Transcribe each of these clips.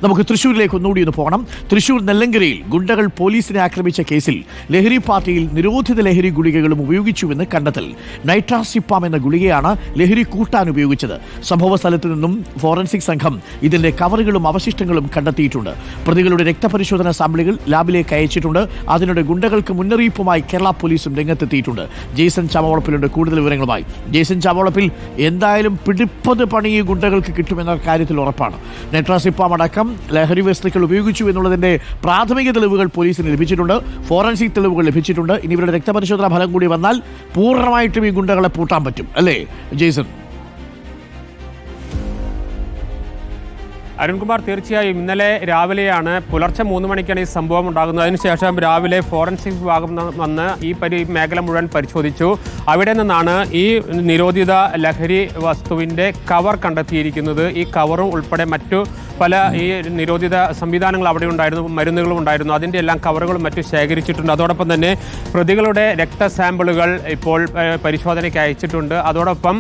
നമുക്ക് തൃശ്ശൂരിലേക്ക് ഒന്നുകൂടി ഒന്ന് പോകണം. തൃശ്ശൂർ നെല്ലങ്കരയിൽ ഗുണ്ടകൾ പോലീസിനെ ആക്രമിച്ച കേസിൽ ലഹരി പാർട്ടിയിൽ നിരോധിത ലഹരി ഗുളികകളും ഉപയോഗിച്ചുവെന്ന് കണ്ടെത്തൽ. നൈട്രാസിപ്പാം എന്ന ഗുളികയാണ് ലഹരി കൂട്ടാൻ ഉപയോഗിച്ചത്. സംഭവ സ്ഥലത്ത് നിന്നും ഫോറൻസിക് സംഘം ഇതിന്റെ കവറുകളും അവശിഷ്ടങ്ങളും കണ്ടെത്തിയിട്ടുണ്ട്. പ്രതികളുടെ രക്തപരിശോധന സാമ്പിളുകൾ ലാബിലേക്ക് അയച്ചിട്ടുണ്ട്. അതിനിടെ ഗുണ്ടകൾക്ക് മുന്നറിയിപ്പുമായി കേരള പോലീസും രംഗത്തെത്തിയിട്ടുണ്ട്. ജെയ്സൺ ചാമവളപ്പിലുണ്ട് കൂടുതൽ വിവരങ്ങളുമായി. ജെയ്സൺ ചാമവളപ്പിൽ, എന്തായാലും പിടിപ്പത് പണി ഗുണ്ടകൾക്ക് കിട്ടുമെന്ന കാര്യത്തിൽ ഉറപ്പാണ്. നൈട്രാസിപ്പാം അടക്കം ലഹരി വസ്തുക്കൾ ഉപയോഗിച്ചു എന്നുള്ളതിന്റെ പ്രാഥമിക തെളിവുകൾ പോലീസിന് ലഭിച്ചിട്ടുണ്ട്. ഫോറൻസിക് തെളിവുകൾ ലഭിച്ചിട്ടുണ്ട്. ഇനി ഇവരുടെ രക്തപരിശോധനാ ഫലം കൂടി വന്നാൽ പൂർണ്ണമായിട്ടും ഈ ഗുണ്ടകളെ പൂട്ടാൻ പറ്റും, അല്ലേ ജെയ്സൺ? അരുൺകുമാർ, തീർച്ചയായും ഇന്നലെ രാവിലെയാണ് പുലർച്ചെ 3 മണിക്കാണ് ഈ സംഭവം ഉണ്ടാകുന്നത്. അതിനുശേഷം രാവിലെ ഫോറൻസിക് വിഭാഗം വന്ന് ഈ മേഖല മുഴുവൻ പരിശോധിച്ചു. അവിടെ നിന്നാണ് ഈ നിരോധിത ലഹരി വസ്തുവിൻ്റെ കവർ കണ്ടെത്തിയിരിക്കുന്നത്. ഈ കവറും ഉൾപ്പെടെ മറ്റു പല ഈ നിരോധിത സംവിധാനങ്ങൾ അവിടെ ഉണ്ടായിരുന്നു, മരുന്നുകളും ഉണ്ടായിരുന്നു. അതിൻ്റെ എല്ലാം കവറുകളും മറ്റും ശേഖരിച്ചിട്ടുണ്ട്. അതോടൊപ്പം തന്നെ പ്രതികളുടെ രക്തസാമ്പിളുകൾ ഇപ്പോൾ പരിശോധനയ്ക്ക് അയച്ചിട്ടുണ്ട്. അതോടൊപ്പം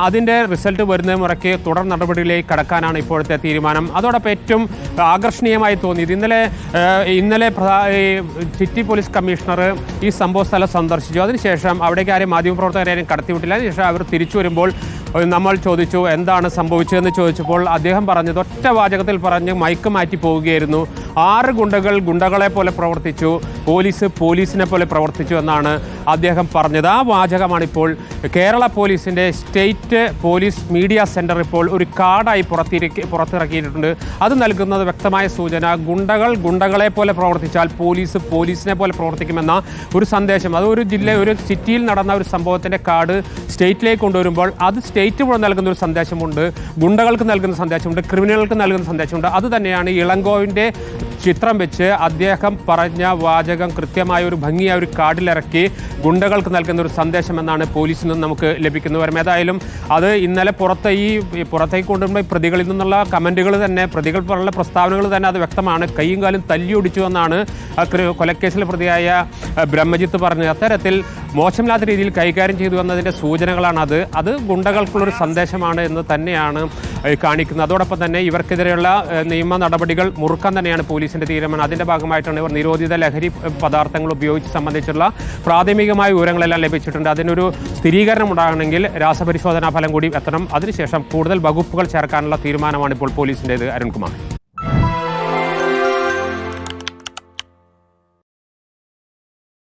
അതിൻ്റെ റിസൾട്ട് വരുന്ന മുറയ്ക്ക് തുടർ നടപടികളിലേക്ക് കടക്കാനാണ് ഇപ്പോഴത്തെ തീരുമാനം. അതോടൊപ്പം ഏറ്റവും ആകർഷണീയമായി തോന്നിയത് ഇന്നലെ സിറ്റി പോലീസ് കമ്മീഷണർ ഈ സംഭവ സ്ഥലം സന്ദർശിച്ചു. അതിനുശേഷം അവിടേക്ക് ആരെയും മാധ്യമപ്രവർത്തകരെയും കടത്തിവിട്ടില്ല. അതിനുശേഷം അവർ തിരിച്ചു വരുമ്പോൾ നമ്മൾ ചോദിച്ചു എന്താണ് സംഭവിച്ചതെന്ന് ചോദിച്ചപ്പോൾ അദ്ദേഹം പറഞ്ഞത് ഒറ്റ വാചകത്തിൽ പറഞ്ഞ് മയക്ക് മാറ്റി പോവുകയായിരുന്നു. 6 ഗുണ്ടകൾ ഗുണ്ടകളെ പോലെ പ്രവർത്തിച്ചു, പോലീസ് പോലീസിനെ പോലെ പ്രവർത്തിച്ചു എന്നാണ് അദ്ദേഹം പറഞ്ഞത്. ആ വാചകമാണ് ഇപ്പോൾ കേരള പോലീസിൻ്റെ സ്റ്റേറ്റ് പോലീസ് മീഡിയ സെൻറ്റർ ഇപ്പോൾ ഒരു കാർഡായി പുറത്തിറക്കിയിട്ടുണ്ട്. അത് നൽകുന്നത് വ്യക്തമായ സൂചന, ഗുണ്ടകൾ ഗുണ്ടകളെ പോലെ പ്രവർത്തിച്ചാൽ പോലീസ് പോലീസിനെ പോലെ പ്രവർത്തിക്കുമെന്ന ഒരു സന്ദേശം. അത് ഒരു സിറ്റിയിൽ നടന്ന ഒരു സംഭവത്തിൻ്റെ കാർഡ് സ്റ്റേറ്റിലേക്ക് കൊണ്ടുവരുമ്പോൾ അത് സ്റ്റേറ്റ് മുഴുവൻ നൽകുന്ന ഒരു സന്ദേശമുണ്ട്, ഗുണ്ടകൾക്ക് നൽകുന്ന സന്ദേശമുണ്ട്, ക്രിമിനലുകൾക്ക് നൽകുന്ന സന്ദേശമുണ്ട്. അത് തന്നെയാണ് ഇളങ്കോവിൻ്റെ ചിത്രം വെച്ച് അദ്ദേഹം പറഞ്ഞ വാചകം കൃത്യമായ ഒരു ഭംഗിയായ ഒരു കാർഡിലിറക്കി ഗുണ്ടകൾക്ക് നൽകുന്ന ഒരു സന്ദേശം എന്നാണ് പോലീസിൽ നിന്ന് നമുക്ക് ലഭിക്കുന്ന വിവരം. ഏതായാലും അത് ഇന്നലെ പുറത്തേക്ക് കൊണ്ടുവരുമ്പോൾ പ്രതികളിൽ നിന്നുള്ള കമൻറ്റുകൾ തന്നെ, പ്രതികൾ പറഞ്ഞ പ്രസ്താവനകൾ തന്നെ അത് വ്യക്തമാണ്. കൈയും കാലും തല്ലിയൊടിച്ചു എന്നാണ് കൊലക്കേസിലെ പ്രതിയായ ബ്രഹ്മജിത്ത് പറഞ്ഞത്. അത്തരത്തിൽ മോശമില്ലാത്ത രീതിയിൽ കൈകാര്യം ചെയ്തു എന്നതിൻ്റെ സൂചനകളാണ് അത് ഗുണ്ടകൾക്കുള്ളൊരു സന്ദേശമാണ് എന്ന് തന്നെയാണ് കാണിക്കുന്നത്. അതോടൊപ്പം തന്നെ ഇവർക്കെതിരെയുള്ള നിയമ നടപടികൾ മുറുക്കാൻ തന്നെയാണ് പോലീസിൻ്റെ തീരുമാനം. അതിൻ്റെ ഭാഗമായിട്ടാണ് ഇവർ നിരോധിത ലഹരി പദാർത്ഥങ്ങൾ ഉപയോഗിച്ച് സംബന്ധിച്ചുള്ള പ്രാഥമികമായ വിവരങ്ങളെല്ലാം ലഭിച്ചിട്ടുണ്ട്. അതിനൊരു സ്ഥിരീകരണം ഉണ്ടാകണമെങ്കിൽ രാസപരിശോധനാ ഫലം കൂടി എത്തണം. അതിനുശേഷം കൂടുതൽ വകുപ്പുകൾ ചേർക്കാനുള്ള തീരുമാനമാണ് ഇപ്പോൾ പോലീസിൻ്റേത്. അരുൺകുമാർ.